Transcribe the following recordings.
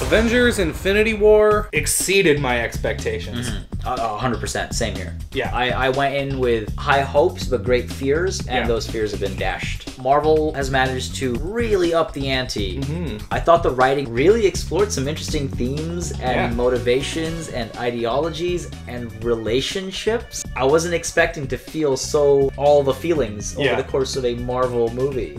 Avengers Infinity War exceeded my expectations. 100%, same here. Yeah. I went in with high hopes but great fears, and those fears have been dashed. Marvel has managed to really up the ante. I thought the writing really explored some interesting themes and motivations and ideologies and relationships. I wasn't expecting to feel all the feelings over the course of a Marvel movie.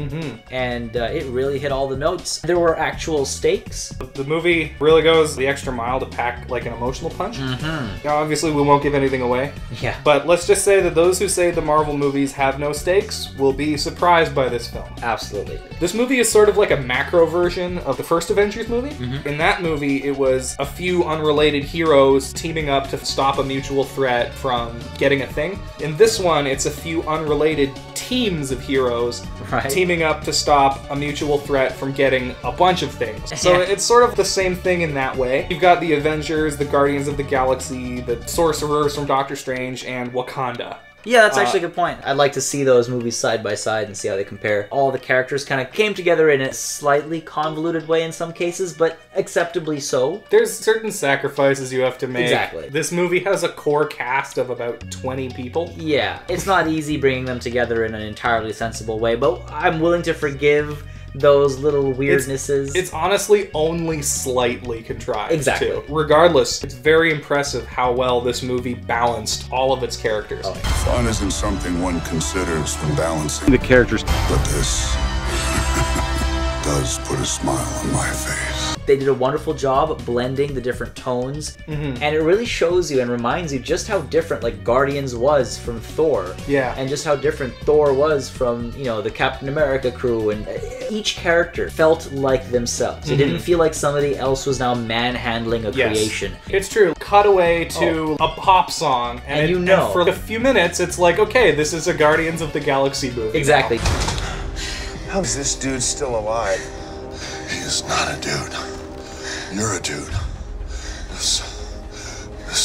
And it really hit all the notes. There were actual stakes. The movie really goes the extra mile to pack like an emotional punch. Now, obviously, we won't give anything away. Yeah. But let's just say that those who say the Marvel movies have no stakes will be surprised by this film. Absolutely. This movie is sort of like a macro version of the first Avengers movie. In that movie, it was a few unrelated heroes teaming up to stop a mutual threat from getting a thing. In this one, it's a few unrelated teams of heroes teaming up to stop a mutual threat from getting a bunch of things. So it's sort of the same thing in that way. You've got the Avengers, the Guardians of the Galaxy, the Sorcerers from Doctor Strange, and Wakanda. Yeah, that's actually a good point. I'd like to see those movies side by side and see how they compare. All the characters kind of came together in a slightly convoluted way in some cases, but acceptably so. There's certain sacrifices you have to make. Exactly. This movie has a core cast of about 20 people. Yeah, it's not easy bringing them together in an entirely sensible way, but I'm willing to forgive those little weirdnesses. It's honestly only slightly contrived, exactly. too. Regardless, it's very impressive how well this movie balanced all of its characters. Fun isn't something one considers when balancing the characters. But this does put a smile on my face. They did a wonderful job blending the different tones, and it really shows you and reminds you just how different like Guardians was from Thor, and just how different Thor was from, you know, the Captain America crew, and each character felt like themselves. It didn't feel like somebody else was now manhandling a creation. It's true. Cut away to a pop song, and you know, and for a few minutes, it's like, okay, this is a Guardians of the Galaxy movie. Exactly. How is this dude still alive? He is not a dude. You're a dude. This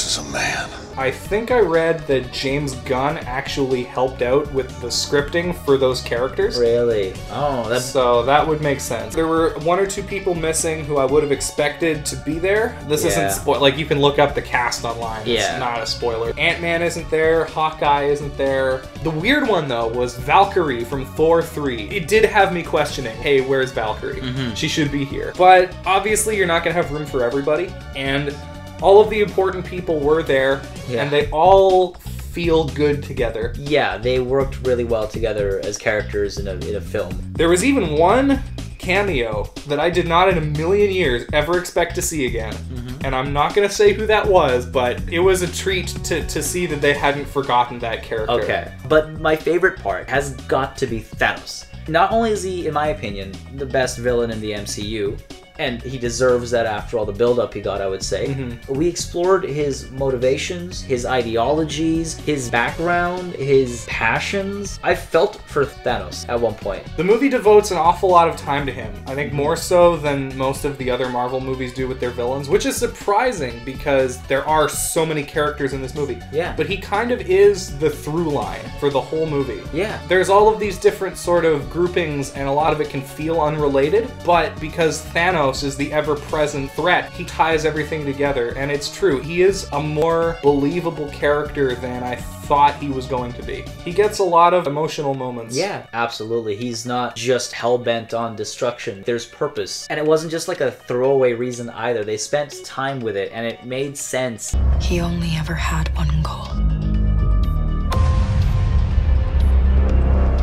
is a man. I think I read that James Gunn actually helped out with the scripting for those characters. Really? Oh, that's... So that would make sense. There were one or two people missing who I would have expected to be there. This isn't like, you can look up the cast online. It's not a spoiler. Ant-Man isn't there. Hawkeye isn't there. The weird one, though, was Valkyrie from Thor 3. It did have me questioning, hey, where's Valkyrie? She should be here. But obviously, you're not going to have room for everybody. And all of the important people were there, and they all feel good together. Yeah, they worked really well together as characters in a film. There was even one cameo that I did not in a million years ever expect to see again. And I'm not going to say who that was, but it was a treat to see that they hadn't forgotten that character. Okay, but my favorite part has got to be Thanos. Not only is he, in my opinion, the best villain in the MCU, and he deserves that after all the build-up he got, I would say. We explored his motivations, his ideologies, his background, his passions. I felt for Thanos at one point. The movie devotes an awful lot of time to him. I think more so than most of the other Marvel movies do with their villains, which is surprising because there are so many characters in this movie. Yeah. But he kind of is the through line for the whole movie. Yeah. There's all of these different sort of groupings, and a lot of it can feel unrelated, but because Thanos is the ever-present threat, he ties everything together, and it's true. He is a more believable character than I thought he was going to be. He gets a lot of emotional moments. Yeah, absolutely. He's not just hell-bent on destruction. There's purpose. And it wasn't just like a throwaway reason either. They spent time with it, and it made sense. He only ever had one goal.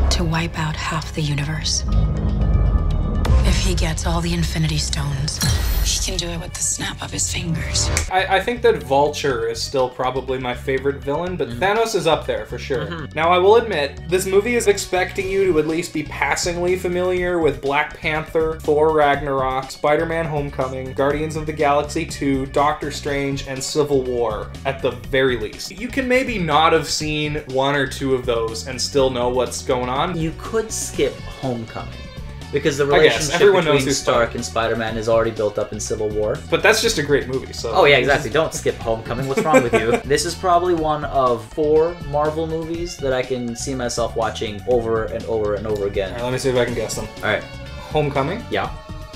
To wipe out half the universe. If he gets all the Infinity Stones, he can do it with the snap of his fingers. I think that Vulture is still probably my favorite villain, but Thanos is up there for sure. Now, I will admit, this movie is expecting you to at least be passingly familiar with Black Panther, Thor Ragnarok, Spider-Man Homecoming, Guardians of the Galaxy 2, Doctor Strange, and Civil War, at the very least. You can maybe not have seen one or two of those and still know what's going on. You could skip Homecoming, because the relationship between Stark and Spider-Man is already built up in Civil War. But that's just a great movie, so... Oh yeah, exactly. Don't skip Homecoming. What's wrong with you? This is probably one of 4 Marvel movies that I can see myself watching over and over and over again. Alright, let me see if I can guess them. Alright. Homecoming? Yeah.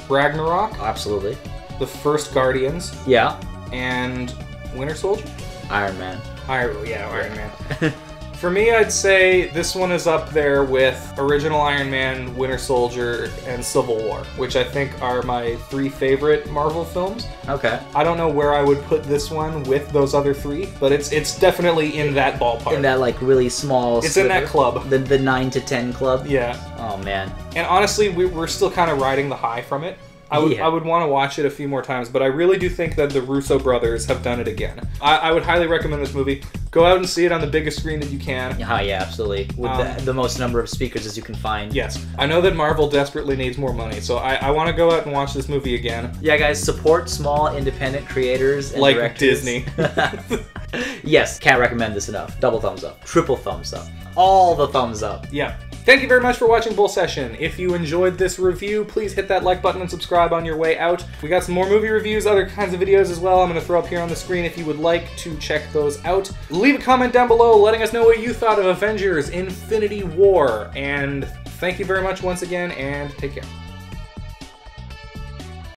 Ragnarok? Absolutely. the first Guardians. Yeah. And Winter Soldier? Iron Man. Iron Man. For me, I'd say this one is up there with original Iron Man, Winter Soldier, and Civil War, which I think are my 3 favorite Marvel films. Okay. I don't know where I would put this one with those other 3, but it's definitely in that ballpark. In that, like, really small It's sliver. In that club. The 9 to 10 club? Yeah. Oh, man. And honestly, we're still kind of riding the high from it. I would want to watch it a few more times, but I really do think that the Russo brothers have done it again. I would highly recommend this movie. Go out and see it on the biggest screen that you can. Yeah, absolutely. With the most number of speakers as you can find. Yes. I know that Marvel desperately needs more money, so I want to go out and watch this movie again. Yeah, guys, support small independent creators and like directors. Disney. Yes, can't recommend this enough. Double thumbs up. Triple thumbs up. All the thumbs up. Yeah. Thank you very much for watching Bull Session. If you enjoyed this review, please hit that like button and subscribe on your way out. We got some more movie reviews, other kinds of videos as well. I'm going to throw up here on the screen if you would like to check those out. Leave a comment down below letting us know what you thought of Avengers Infinity War. And thank you very much once again, and take care.